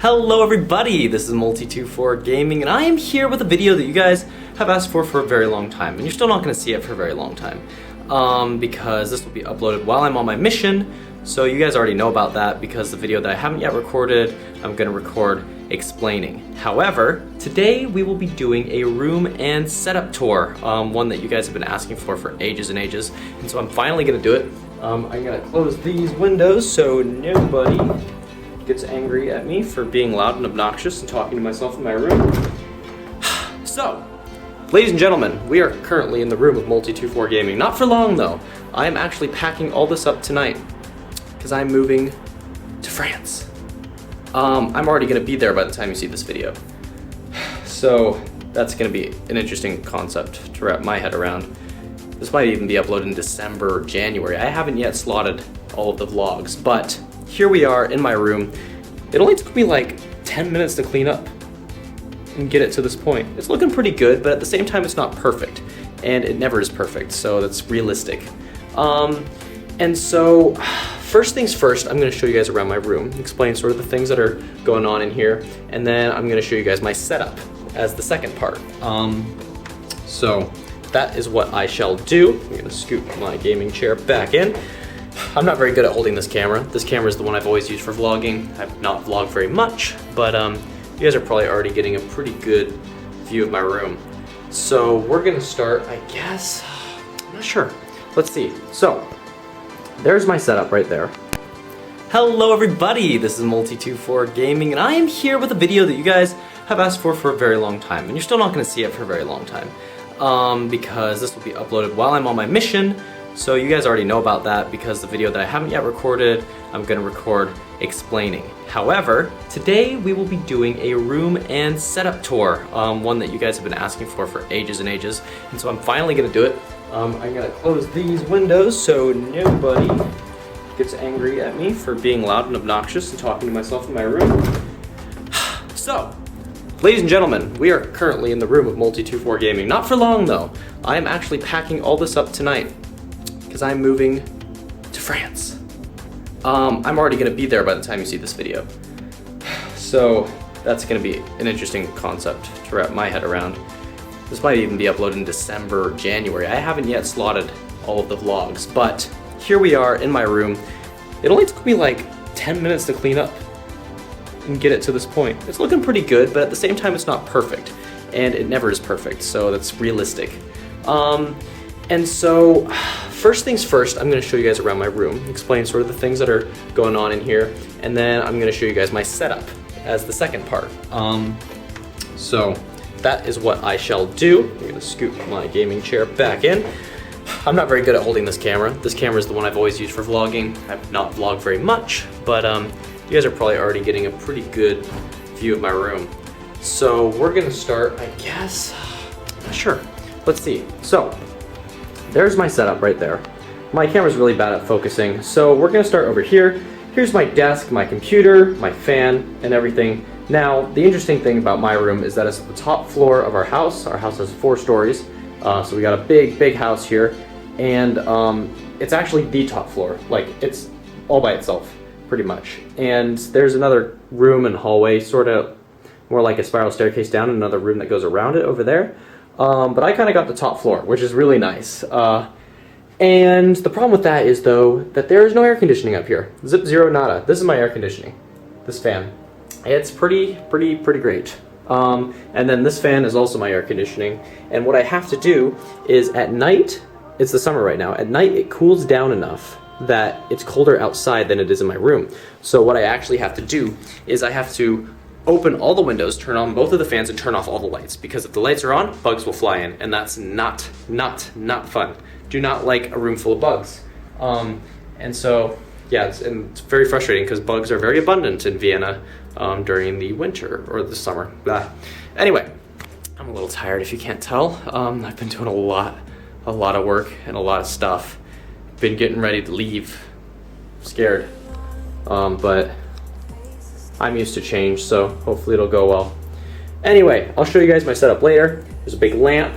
Hello everybody, this is Multi24 Gaming and I am here with a video that you guys have asked for a very long time, and you're still not going to see it for a very long time because this will be uploaded while I'm on my mission, so you guys already know about that because the video that I haven't yet recorded, I'm going to record explaining. However, today we will be doing a room and setup tour, one that you guys have been asking for ages and ages, and so I'm finally going to do it. I'm going to close these windows so nobody gets angry at me for being loud and obnoxious and talking to myself in my room. So, ladies and gentlemen, we are currently in the room of Multi24 Gaming. Not for long though. I am actually packing all this up tonight because I'm moving to France. I'm already going to be there by the time you see this video. So that's going to be an interesting concept to wrap my head around. This might even be uploaded in December or January. I haven't yet slotted all of the vlogs, but here we are in my room. It only took me like 10 minutes to clean up and get it to this point. It's looking pretty good, but at the same time it's not perfect. And it never is perfect, so that's realistic. And so, first things first, I'm gonna show you guys around my room, explain sort of the things that are going on in here, and then I'm gonna show you guys my setup as the second part. So that is what I shall do. I'm gonna scoop my gaming chair back in. I'm not very good at holding this camera. This camera is the one I've always used for vlogging. I've not vlogged very much, but you guys are probably already getting a pretty good view of my room. So we're gonna start, I guess, I'm not sure. Let's see. So, there's my setup right there. Hello everybody, this is Multi24 Gaming and I am here with a video that you guys have asked for a very long time, and you're still not gonna see it for a very long time because this will be uploaded while I'm on my mission. So you guys already know about that because the video that I haven't yet recorded, I'm going to record explaining. However, today we will be doing a room and setup tour, one that you guys have been asking for ages and ages, and so I'm finally going to do it. I'm going to close these windows so nobody gets angry at me for being loud and obnoxious and talking to myself in my room. So, ladies and gentlemen, we are currently in the room of Multi24 Gaming. Not for long though. I am actually packing all this up tonight because I'm moving to France. I'm already going to be there by the time you see this video. So that's going to be an interesting concept to wrap my head around. This might even be uploaded in December or January. I haven't yet slotted all of the vlogs, but here we are in my room. It only took me like 10 minutes to clean up and get it to this point. It's looking pretty good, but at the same time it's not perfect. And it never is perfect, so that's realistic. And so, first things first, I'm going to show you guys around my room, explain sort of the things that are going on in here, and then I'm going to show you guys my setup as the second part. So that is what I shall do. I'm going to scoop my gaming chair back in. I'm not very good at holding this camera. This camera is the one I've always used for vlogging. I've not vlogged very much, but you guys are probably already getting a pretty good view of my room. So we're going to start, I guess, I'm not sure. Let's see. So, there's my setup right there. My camera's really bad at focusing, so we're gonna start over here. Here's my desk, my computer, my fan, and everything. Now, the interesting thing about my room is that it's the top floor of our house. Our house has 4 stories, so we got a big house here, and it's actually the top floor. Like, it's all by itself, pretty much. And there's another room and hallway, sort of more like a spiral staircase down, and another room that goes around it over there. But I kind of got the top floor, which is really nice. And the problem with that is, though, that there is no air conditioning up here. Zip zero nada. This is my air conditioning. This fan. It's pretty great. And then this fan is also my air conditioning. And what I have to do is at night, it's the summer right now, at night it cools down enough that it's colder outside than it is in my room. So what I actually have to do is I have to open all the windows, turn on both of the fans, and turn off all the lights, because if the lights are on, bugs will fly in, and that's not fun. Do not like a room full of bugs. And so, yeah, it's very frustrating because bugs are very abundant in Vienna during the winter or the summer. Blah. Anyway, I'm a little tired if you can't tell. I've been doing a lot of work and a lot of stuff. Been getting ready to leave. Scared. But I'm used to change, so hopefully it'll go well. Anyway, I'll show you guys my setup later. There's a big lamp.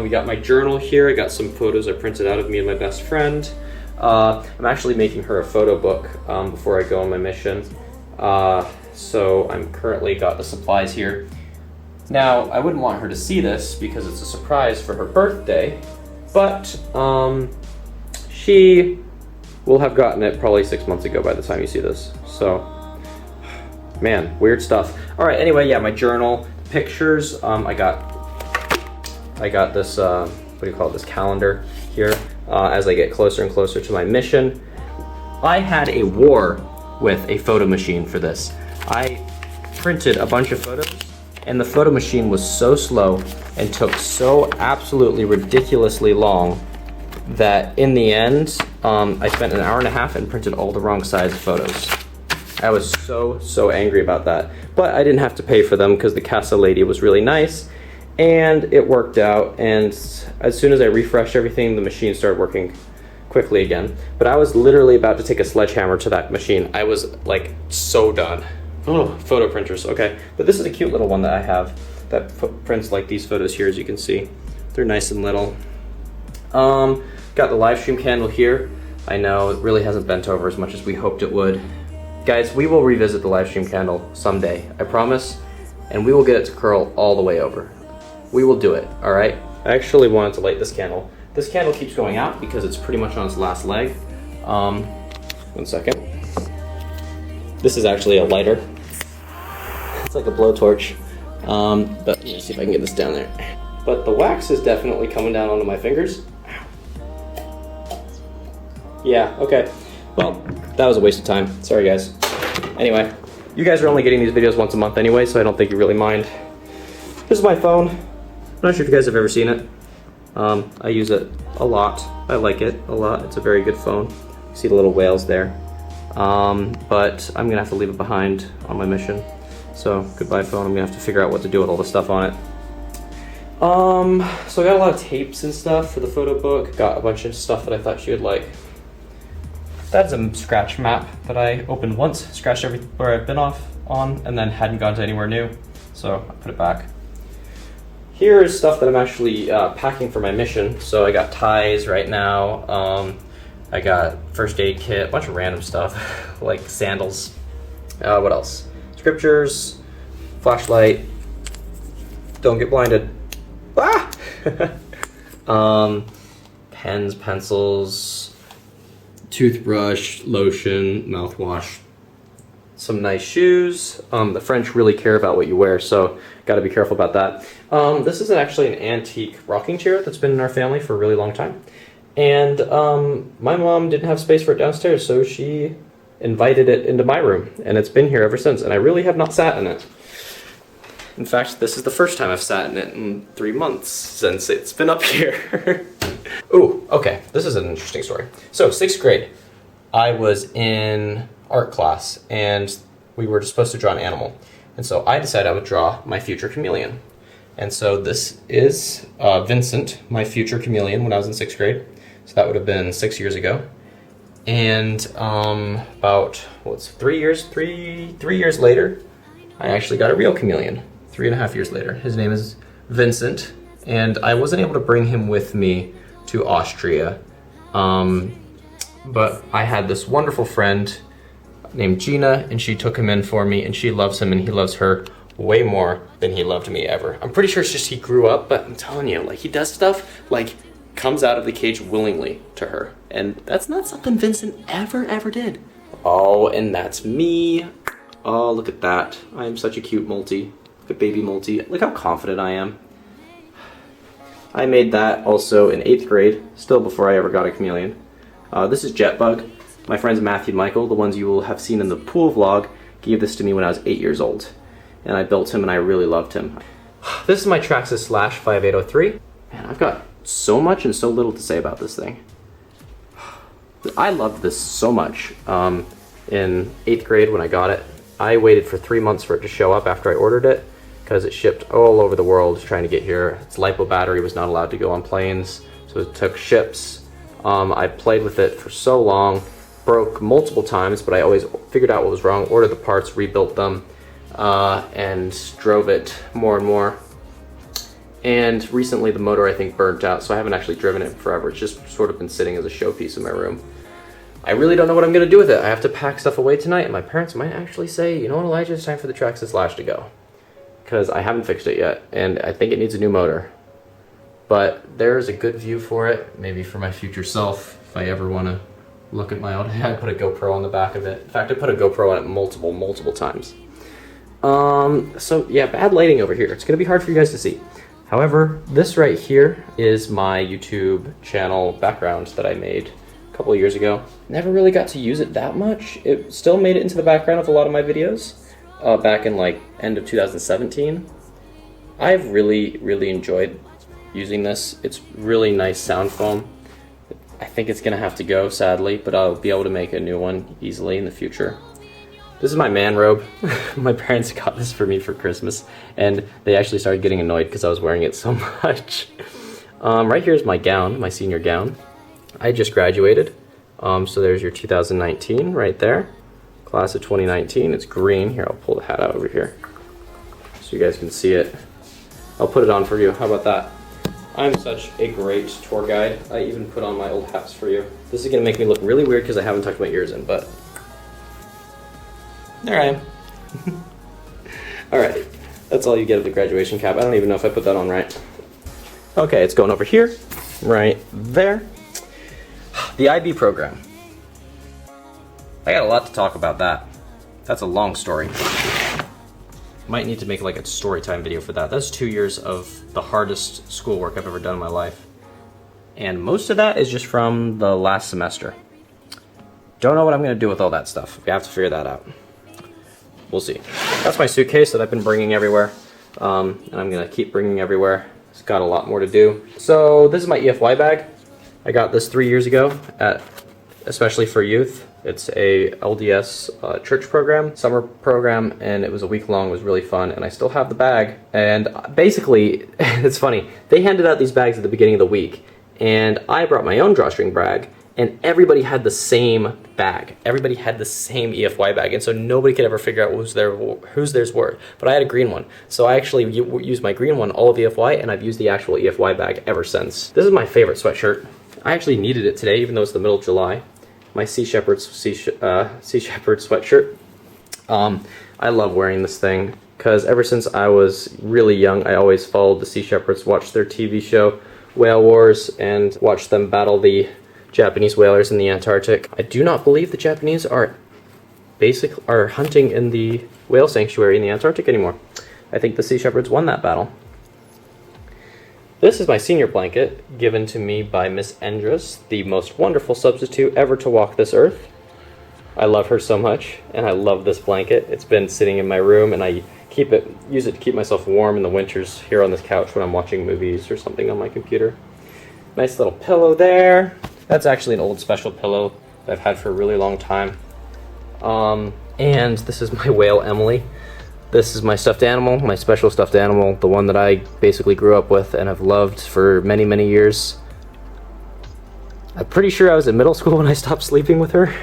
We got my journal here. I got some photos I printed out of me and my best friend. I'm actually making her a photo book before I go on my mission. So I'm currently got the supplies here. Now, I wouldn't want her to see this because it's a surprise for her birthday, but she will have gotten it probably 6 months ago by the time you see this. So, man, weird stuff. All right, anyway, yeah, my journal, pictures. I got this, what do you call it, this calendar here as I get closer and closer to my mission. I had a war with a photo machine for this. I printed a bunch of photos, and the photo machine was so slow and took so absolutely ridiculously long that in the end, I spent an hour and a half and printed all the wrong size photos. I was so angry about that. But I didn't have to pay for them because the Casa lady was really nice, and it worked out. And as soon as I refreshed everything, the machine started working quickly again. But I was literally about to take a sledgehammer to that machine. I was like so done. Oh, photo printers, okay. But this is a cute little one that I have that prints like these photos here, as you can see. They're nice and little. Got the live stream candle here. I know it really hasn't bent over as much as we hoped it would. Guys, we will revisit the live stream candle someday, I promise, and we will get it to curl all the way over. We will do it, all right? I actually wanted to light this candle. This candle keeps going out because it's pretty much on its last leg. 1 second. This is actually a lighter. It's like a blowtorch. But let me see if I can get this down there. But the wax is definitely coming down onto my fingers. Yeah, okay. Well, that was a waste of time. Sorry, guys. Anyway, you guys are only getting these videos once a month anyway, so I don't think you really mind. This is my phone. I'm not sure if you guys have ever seen it. I use it a lot. I like it a lot. It's a very good phone. You see the little whales there. But I'm gonna have to leave it behind on my mission. So goodbye phone, I'm gonna have to figure out what to do with all the stuff on it. So I got a lot of tapes and stuff for the photo book. Got a bunch of stuff that I thought she would like. That's a scratch map that I opened once, scratched everywhere I've been on, and then hadn't gone to anywhere new. So I put it back. Here is stuff that I'm actually packing for my mission. So I got ties right now. I got first aid kit, a bunch of random stuff, like sandals. What else? Scriptures, flashlight, don't get blinded. Ah! Pens, pencils, toothbrush, lotion, mouthwash, some nice shoes. The French really care about what you wear, so gotta be careful about that. This is actually an antique rocking chair that's been in our family for a really long time. And my mom didn't have space for it downstairs, so she invited it into my room, and it's been here ever since, and I really have not sat in it. In fact, this is the first time I've sat in it in 3 months since it's been up here. Ooh, okay, this is an interesting story. So, 6th grade, I was in art class, and we were supposed to draw an animal. And so I decided I would draw my future chameleon. And so this is Vincent, my future chameleon, when I was in 6th grade. So that would have been 6 years ago. And about, what's 3 years? Three years later, I actually got a real chameleon. 3.5 years later. His name is Vincent, and I wasn't able to bring him with me to Austria. But I had this wonderful friend named Gina, and she took him in for me, and she loves him, and he loves her way more than he loved me ever. I'm pretty sure it's just he grew up, but I'm telling you, like, he does stuff, like, comes out of the cage willingly to her. And that's not something Vincent ever did. Oh, and that's me. Oh, look at that. I am such a cute multi. Look at baby multi. Look how confident I am. I made that also in 8th grade, still before I ever got a chameleon. This is Jetbug. My friends Matthew and Michael, the ones you will have seen in the pool vlog, gave this to me when I was 8 years old. And I built him and I really loved him. This is my Traxxas Slash 5803. Man, I've got so much and so little to say about this thing. I loved this so much. In 8th grade when I got it, I waited for 3 months for it to show up after I ordered it because it shipped all over the world trying to get here. Its LiPo battery was not allowed to go on planes, so it took ships. I played with it for so long, broke multiple times, but I always figured out what was wrong, ordered the parts, rebuilt them, and drove it more and more. And recently the motor, I think, burnt out, so I haven't actually driven it forever. It's just sort of been sitting as a showpiece in my room. I really don't know what I'm going to do with it. I have to pack stuff away tonight, and my parents might actually say, you know what, Elijah, it's time for the Traxxas Lash to go. Because I haven't fixed it yet, and I think it needs a new motor. But there's a good view for it, maybe for my future self, if I ever want to look at my old... I put a GoPro on the back of it. In fact, I put a GoPro on it multiple times. So yeah, bad lighting over here. It's going to be hard for you guys to see. However, this right here is my YouTube channel background that I made a couple of years ago. Never really got to use it that much. It still made it into the background of a lot of my videos back in like end of 2017. I've really enjoyed using this. It's really nice sound foam. I think it's gonna have to go, sadly, but I'll be able to make a new one easily in the future. This is my man robe. My parents got this for me for Christmas, and they actually started getting annoyed because I was wearing it so much. Right here's my gown, my senior gown. I just graduated, so there's your 2019 right there. Class of 2019, it's green. Here, I'll pull the hat out over here so you guys can see it. I'll put it on for you, how about that? I'm such a great tour guide. I even put on my old hats for you. This is gonna make me look really weird because I haven't tucked my ears in, but there I am. Alright, that's all you get of the graduation cap. I don't even know if I put that on right. Okay, it's going over here, right there. The IB program. I got a lot to talk about that. That's a long story. Might need to make like a story time video for that. That's 2 years of the hardest schoolwork I've ever done in my life. And most of that is just from the last semester. Don't know what I'm gonna do with all that stuff. We have to figure that out. We'll see. That's my suitcase that I've been bringing everywhere. And I'm gonna keep bringing everywhere. It's got a lot more to do. So this is my EFY bag. I got this 3 years ago at Especially for Youth. It's a LDS church program, summer program, and it was a week long. It was really fun, and I still have the bag. And basically, it's funny, they handed out these bags at the beginning of the week, and I brought my own drawstring bag, and everybody had the same bag. Everybody had the same EFY bag, and so nobody could ever figure out whose theirs were. But I had a green one, so I actually used my green one all of EFY, and I've used the actual EFY bag ever since. This is my favorite sweatshirt. I actually needed it today, even though it's the middle of July. My Sea Shepherd sweatshirt. I love wearing this thing because ever since I was really young, I always followed the Sea Shepherds, watched their TV show Whale Wars, and watched them battle the Japanese whalers in the Antarctic. I do not believe the Japanese are hunting in the whale sanctuary in the Antarctic anymore. I think the Sea Shepherds won that battle. This is my senior blanket, given to me by Miss Endress, the most wonderful substitute ever to walk this earth. I love her so much, and I love this blanket. It's been sitting in my room, and I use it to keep myself warm in the winters here on this couch when I'm watching movies or something on my computer. Nice little pillow there. That's actually an old special pillow that I've had for a really long time. And this is my whale, Emily. This is my stuffed animal, my special stuffed animal, the one that I basically grew up with and have loved for many years. I'm pretty sure I was in middle school when I stopped sleeping with her.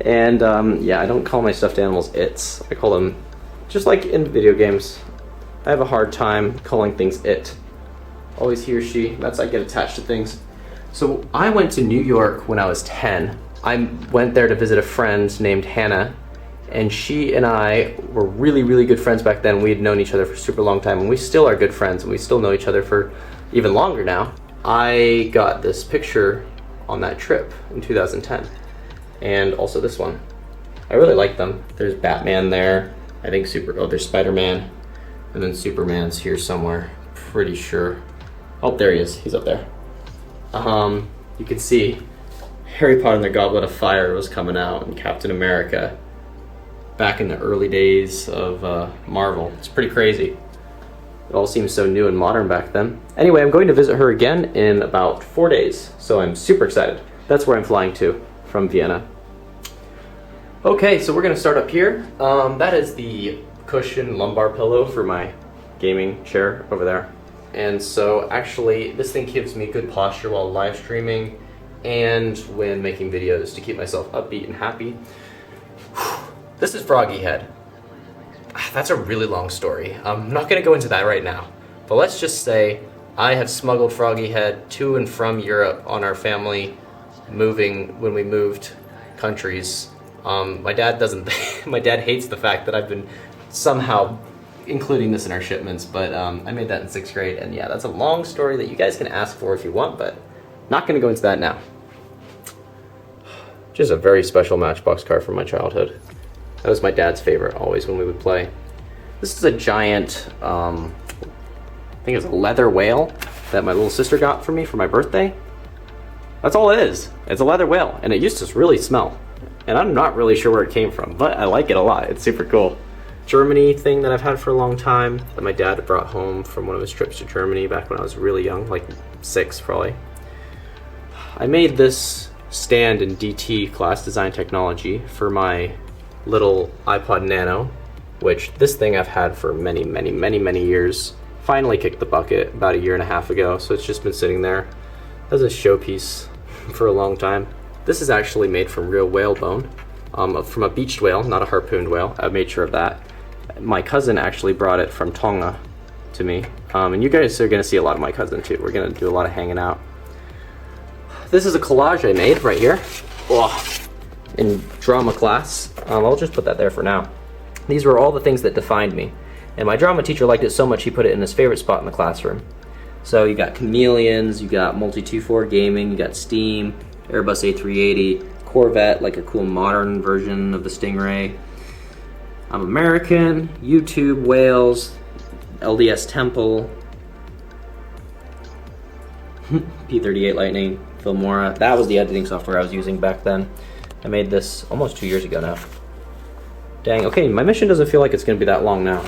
And yeah, I don't call my stuffed animals its. I call them, just like in video games, I have a hard time calling things it. Always he or she, I get attached to things. So I went to New York when I was 10. I went there to visit a friend named Hannah. And she and I were really good friends back then. We had known each other for a super long time, and we still are good friends, and we still know each other for even longer now. I got this picture on that trip in 2010, and also this one. I really like them. There's Batman there, I think there's Spider-Man, and then Superman's here somewhere, pretty sure. Oh, there he is, he's up there. You can see Harry Potter and the Goblet of Fire was coming out, and Captain America. Back in the early days of Marvel. It's pretty crazy. It all seems so new and modern back then. Anyway, I'm going to visit her again in about 4 days, so I'm super excited. That's where I'm flying to, from Vienna. Okay, so we're gonna start up here. That is the cushion lumbar pillow for my gaming chair over there. And so actually, this thing gives me good posture while live streaming and when making videos to keep myself upbeat and happy. This is Froggy Head. That's a really long story. I'm not gonna go into that right now, but let's just say I have smuggled Froggy Head to and from Europe on our family when we moved countries. My dad doesn't. My dad hates the fact that I've been somehow including this in our shipments, but I made that in 6th grade, and yeah, that's a long story that you guys can ask for if you want, but not going to go into that now. Just a very special Matchbox car from my childhood. That was my dad's favorite always when we would play. This is a giant, I think it's a leather whale that my little sister got for me for my birthday. That's all it is. It's a leather whale, and it used to really smell. And I'm not really sure where it came from, but I like it a lot. It's super cool. Germany thing that I've had for a long time that my dad brought home from one of his trips to Germany back when I was really young, like 6 probably. I made this stand in DT, Class Design Technology, for my little iPod Nano, which this thing I've had for many years. Finally kicked the bucket about 1.5 years ago, so it's just been sitting there as a showpiece for a long time. This is actually made from real whale bone, from a beached whale, not a harpooned whale. I made sure of that. My cousin actually brought it from Tonga to me, and you guys are gonna see a lot of my cousin too. We're gonna do a lot of hanging out. This is a collage I made right here, in drama class. I'll just put that there for now. These were all the things that defined me, and my drama teacher liked it so much he put it in his favorite spot in the classroom. So you got Chameleons, you got Multi-2-4 Gaming, you got Steam, Airbus A380, Corvette, like a cool modern version of the Stingray. I'm American, YouTube, Wales, LDS Temple, P38 Lightning, Filmora. That was the editing software I was using back then. I made this almost 2 years ago now. Dang, okay, my mission doesn't feel like it's gonna be that long now,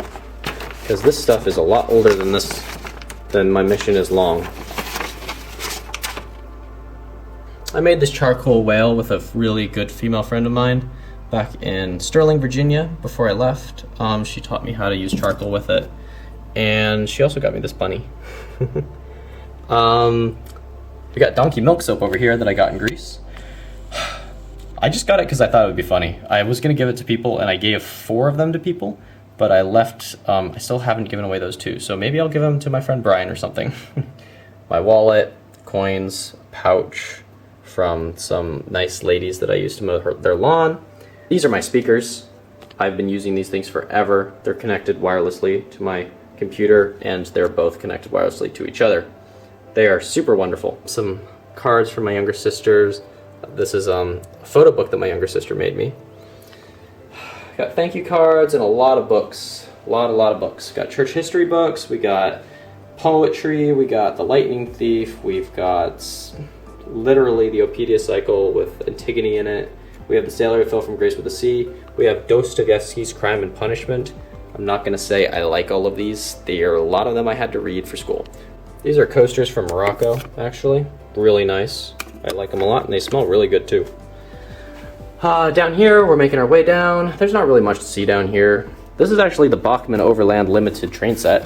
because this stuff is a lot older than my mission is long. I made this charcoal whale with a really good female friend of mine back in Sterling, Virginia, before I left. She taught me how to use charcoal with it, and she also got me this bunny. We got donkey milk soap over here that I got in Greece. I just got it because I thought it would be funny. I was gonna give it to people, and I gave 4 of them to people, but I left, I still haven't given away those 2, so maybe I'll give them to my friend Brian or something. My wallet, coins, pouch from some nice ladies that I used to mow their lawn. These are my speakers. I've been using these things forever. They're connected wirelessly to my computer, and they're both connected wirelessly to each other. They are super wonderful. Some cards from my younger sisters. This is a photo book that my younger sister made me. Got thank you cards and a lot of books. A lot of books. Got church history books, we got poetry, we got The Lightning Thief, we've got literally the Opedia Cycle with Antigone in it. We have The Sailor Who Fell from Grace with the Sea. We have Dostoevsky's Crime and Punishment. I'm not gonna say I like all of these. There are a lot of them I had to read for school. These are coasters from Morocco, actually. Really nice. I like them a lot, and they smell really good too. Down here, we're making our way down. There's not really much to see down here. This is actually the Bachmann Overland Limited train set.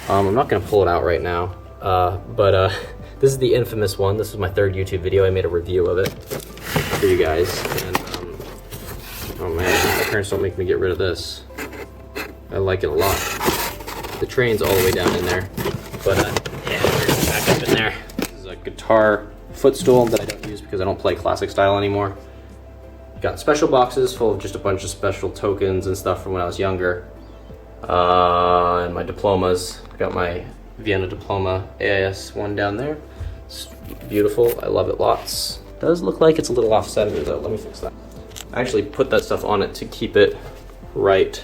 I'm not gonna pull it out right now, but this is the infamous one. This is my 3rd YouTube video. I made a review of it for you guys, and oh man, my parents don't make me get rid of this. I like it a lot. The train's all the way down in there, but yeah, there's back up in there. This is a guitar footstool that I don't use because I don't play classic style anymore. Got special boxes full of just a bunch of special tokens and stuff from when I was younger. And my diplomas. Got my Vienna diploma AIS one down there. It's beautiful, I love it lots. Does look like it's a little off-centered though, let me fix that. I actually put that stuff on it to keep it right.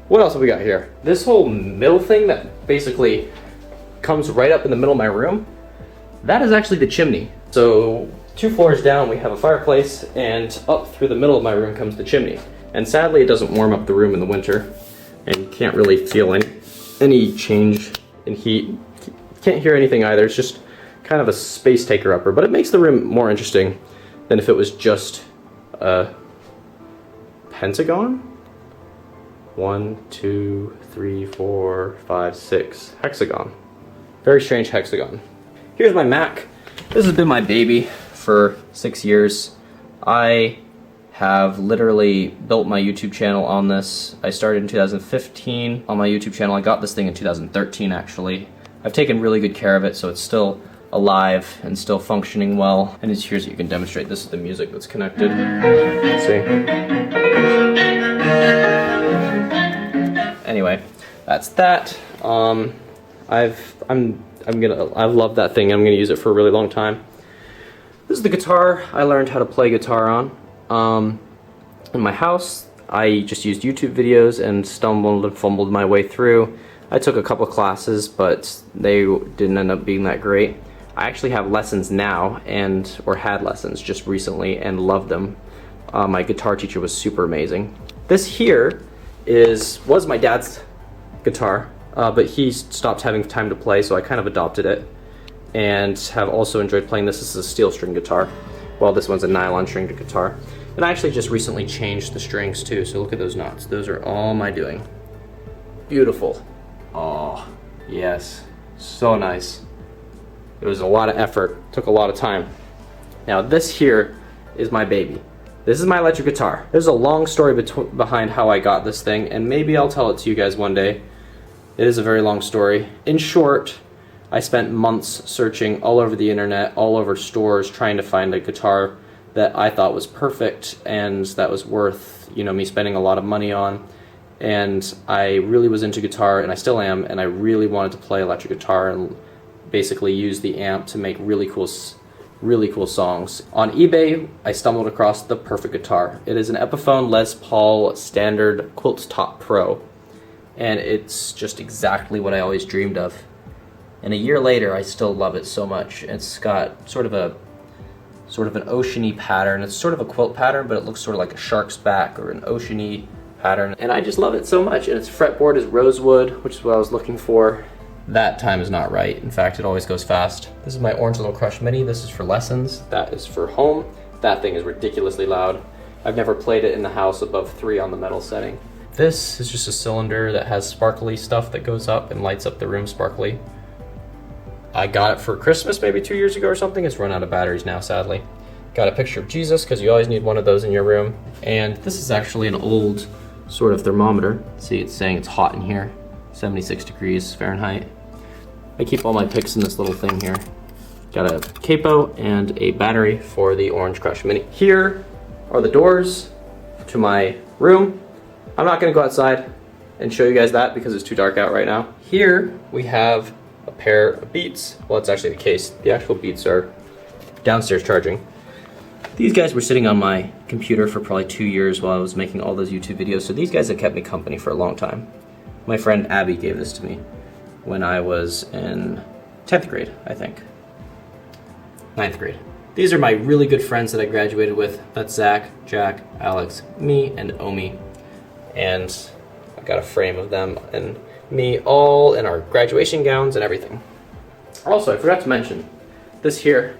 What else have we got here? This whole middle thing that basically comes right up in the middle of my room, that is actually the chimney. So 2 floors down we have a fireplace, and up through the middle of my room comes the chimney. And sadly it doesn't warm up the room in the winter, and you can't really feel any change in heat. Can't hear anything either, it's just kind of a space taker upper, but it makes the room more interesting than if it was just a pentagon? 1, 2, 3, 4, 5, 6 hexagon. Very strange hexagon. Here's my Mac. This has been my baby for 6 years. I have literally built my YouTube channel on this. I started in 2015 on my YouTube channel. I got this thing in 2013 actually. I've taken really good care of it, so it's still alive and still functioning well. And it's here so you can demonstrate this is the music that's connected. See? Anyway, that's that. I've loved that thing. I'm gonna use it for a really long time. This is the guitar I learned how to play guitar on. In my house, I just used YouTube videos and stumbled and fumbled my way through. I took a couple classes, but they didn't end up being that great. I actually have lessons now, or had lessons just recently, and loved them. My guitar teacher was super amazing. This here was my dad's guitar, but he stopped having time to play, so I kind of adopted it, and have also enjoyed playing this. This is a steel string guitar, while this one's a nylon stringed guitar. And I actually just recently changed the strings too, so look at those knots. Those are all my doing. Beautiful. Oh, yes, so nice. It was a lot of effort, took a lot of time. Now this here is my baby. This is my electric guitar. There's a long story behind how I got this thing, and maybe I'll tell it to you guys one day. It is a very long story. In short, I spent months searching all over the internet, all over stores, trying to find a guitar that I thought was perfect and that was worth, me spending a lot of money on. And I really was into guitar, and I still am, and I really wanted to play electric guitar and basically use the amp to make really cool songs. On eBay, I stumbled across the perfect guitar. It is an Epiphone Les Paul Standard Quilt Top Pro, and it's just exactly what I always dreamed of. And a year later, I still love it so much. It's got sort of an oceany pattern. It's sort of a quilt pattern, but it looks sort of like a shark's back or an oceany pattern. And I just love it so much. And its fretboard is rosewood, which is what I was looking for. That time is not right. In fact, it always goes fast. This is my Orange Little Crush Mini. This is for lessons. That is for home. That thing is ridiculously loud. I've never played it in the house above 3 on the metal setting. This is just a cylinder that has sparkly stuff that goes up and lights up the room sparkly. I got it for Christmas maybe 2 years ago or something. It's run out of batteries now, sadly. Got a picture of Jesus, because you always need one of those in your room. And this is actually an old sort of thermometer. See, it's saying it's hot in here, 76 degrees Fahrenheit. I keep all my picks in this little thing here. Got a capo and a battery for the Orange Crush Mini. Here are the doors to my room. I'm not gonna go outside and show you guys that because it's too dark out right now. Here we have a pair of Beats. Well, it's actually the case. The actual Beats are downstairs charging. These guys were sitting on my computer for probably 2 years while I was making all those YouTube videos, so these guys have kept me company for a long time. My friend Abby gave this to me when I was in 10th grade, I think. 9th grade. These are my really good friends that I graduated with. That's Zach, Jack, Alex, me, and Omi. And I've got a frame of them and me all in our graduation gowns and everything. Also, I forgot to mention, this here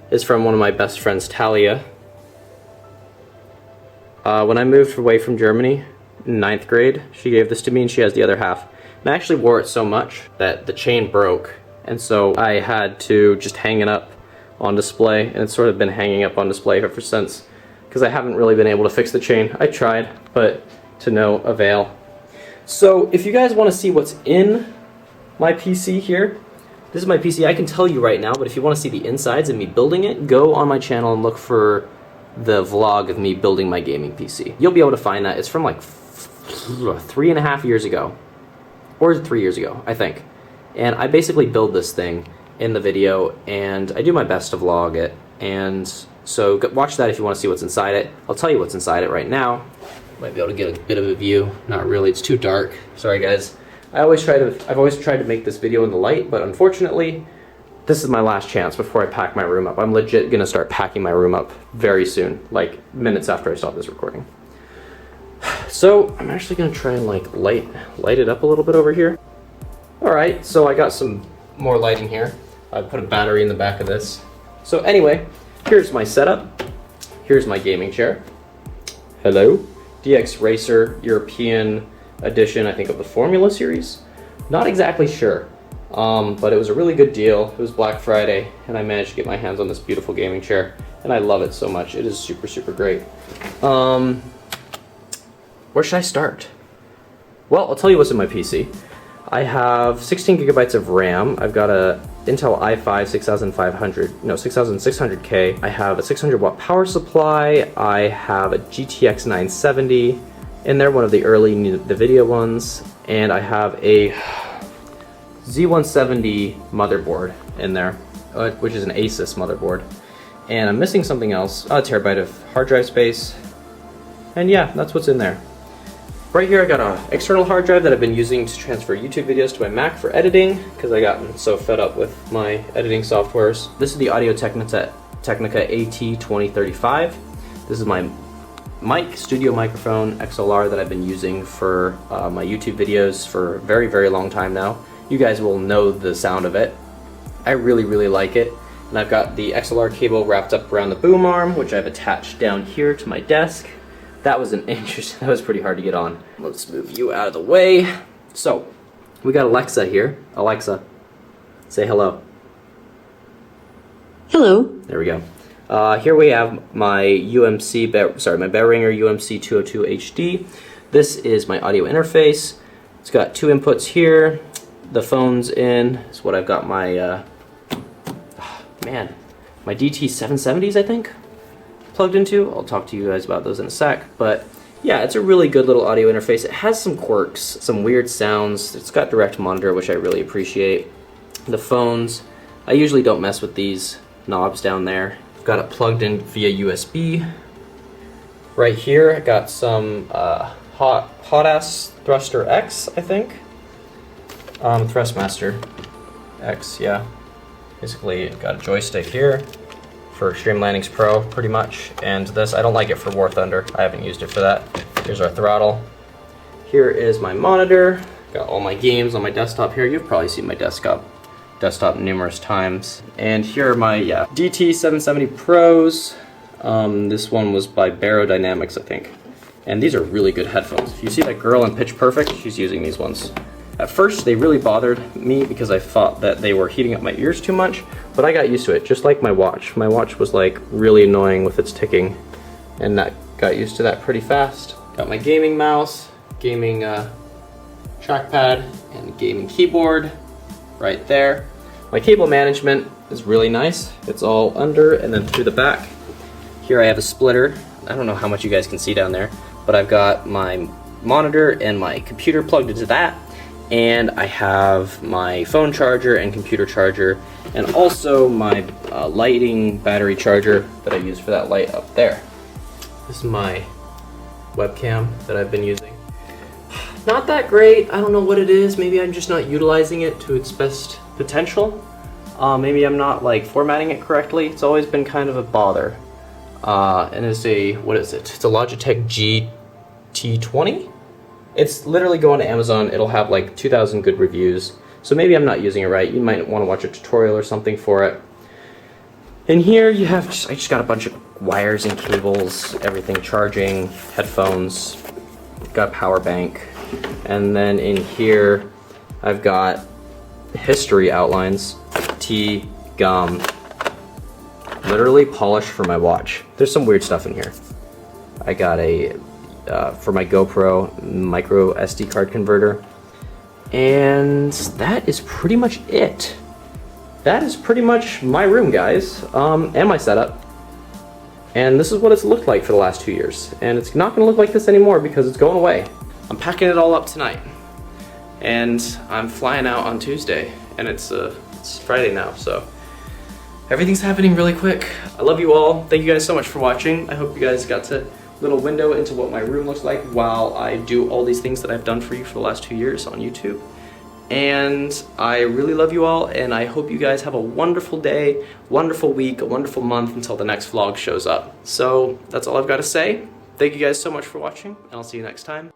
is from one of my best friends, Talia. When I moved away from Germany in 9th grade, she gave this to me, and she has the other half. And I actually wore it so much that the chain broke, and so I had to just hang it up on display, and it's sort of been hanging up on display ever since, because I haven't really been able to fix the chain. I tried, but to no avail. So if you guys want to see what's in my PC here, this is my PC. I can tell you right now, but if you want to see the insides and me building it, go on my channel and look for the vlog of me building my gaming PC. You'll be able to find that. It's from like 3.5 years ago, or 3 years ago, I think. And I basically build this thing in the video, and I do my best to vlog it. And so watch that if you want to see what's inside it. I'll tell you what's inside it right now. Might be able to get a bit of a view. Not really, it's too dark. Sorry guys. I've always tried to make this video in the light, but unfortunately, this is my last chance before I pack my room up. I'm legit gonna start packing my room up very soon, like minutes after I stop this recording. So I'm actually gonna try and like light it up a little bit over here. All right, so I got some more lighting here. I put a battery in the back of this. So anyway, here's my setup. Here's my gaming chair. Hello. DX Racer European edition, I think, of the Formula series. Not exactly sure, but it was a really good deal. It was Black Friday, and I managed to get my hands on this beautiful gaming chair, and I love it so much. It is super, super great. Where should I start? Well, I'll tell you what's in my PC. I have 16 gigabytes of RAM. I've got a Intel i5 6600K. I have a 600 watt power supply. I have a GTX 970 in there, one of the early NVIDIA ones, and I have a Z170 motherboard in there, which is an Asus motherboard. And I'm missing something else, a terabyte of hard drive space. And yeah, that's what's in there. Right here I got an external hard drive that I've been using to transfer YouTube videos to my Mac for editing, because I gotten so fed up with my editing softwares. This is the Audio-Technica AT2035. This is my studio microphone XLR that I've been using for my YouTube videos for a very, very long time now. You guys will know the sound of it. I really, really like it. And I've got the XLR cable wrapped up around the boom arm, which I've attached down here to my desk. That was that was pretty hard to get on. Let's move you out of the way. So, we got Alexa here. Alexa, say hello. Hello. There we go. Here we have my my Behringer UMC 202 HD. This is my audio interface. It's got two inputs here. The phone's in. It's what I've got my my DT770s, I think, plugged into. I'll talk to you guys about those in a sec, but yeah, it's a really good little audio interface. It has some quirks, some weird sounds. It's got direct monitor, which I really appreciate. The phones, I usually don't mess with these knobs down there. I've got it plugged in via USB. Right here, I got some Hot-Ass Thruster X, I think. Thrustmaster X, yeah. Basically, got a joystick here for Streamlinings Pro, pretty much, and this, I don't like it for War Thunder. I haven't used it for that. Here's our throttle. Here is my monitor. Got all my games on my desktop here. You've probably seen my desktop numerous times. And here are my DT770 Pros. This one was by Barodynamics, I think. And these are really good headphones. If you see that girl in Pitch Perfect, she's using these ones. At first, they really bothered me because I thought that they were heating up my ears too much, but I got used to it, just like my watch. My watch was like really annoying with its ticking, and that got used to that pretty fast. Got my gaming mouse, gaming trackpad, and gaming keyboard right there. My cable management is really nice. It's all under and then through the back. Here I have a splitter. I don't know how much you guys can see down there, but I've got my monitor and my computer plugged into that. And I have my phone charger and computer charger, and also my lighting battery charger that I use for that light up there. This is my webcam that I've been using. Not that great. I don't know what it is. Maybe I'm just not utilizing it to its best potential. Maybe I'm not like formatting it correctly. It's always been kind of a bother. And it's what is it? It's a Logitech GT20. It's literally going to Amazon. It'll have like 2,000 good reviews. So maybe I'm not using it right. You might want to watch a tutorial or something for it. In here you have, I just got a bunch of wires and cables, everything charging, headphones, got a power bank. And then in here I've got history outlines, tea, gum, literally polished for my watch. There's some weird stuff in here. I got a for my GoPro micro SD card converter, and that is pretty much it. That is pretty much my room, guys, and my setup. And this is what it's looked like for the last 2 years, and it's not going to look like this anymore because it's going away. I'm packing it all up tonight, and I'm flying out on Tuesday, and it's Friday now, so everything's happening really quick. I love you all. Thank you guys so much for watching. I hope you guys got a little window into what my room looks like while I do all these things that I've done for you for the last 2 years on YouTube. And I really love you all, and I hope you guys have a wonderful day, wonderful week, a wonderful month until the next vlog shows up. So that's all I've got to say. Thank you guys so much for watching, and I'll see you next time.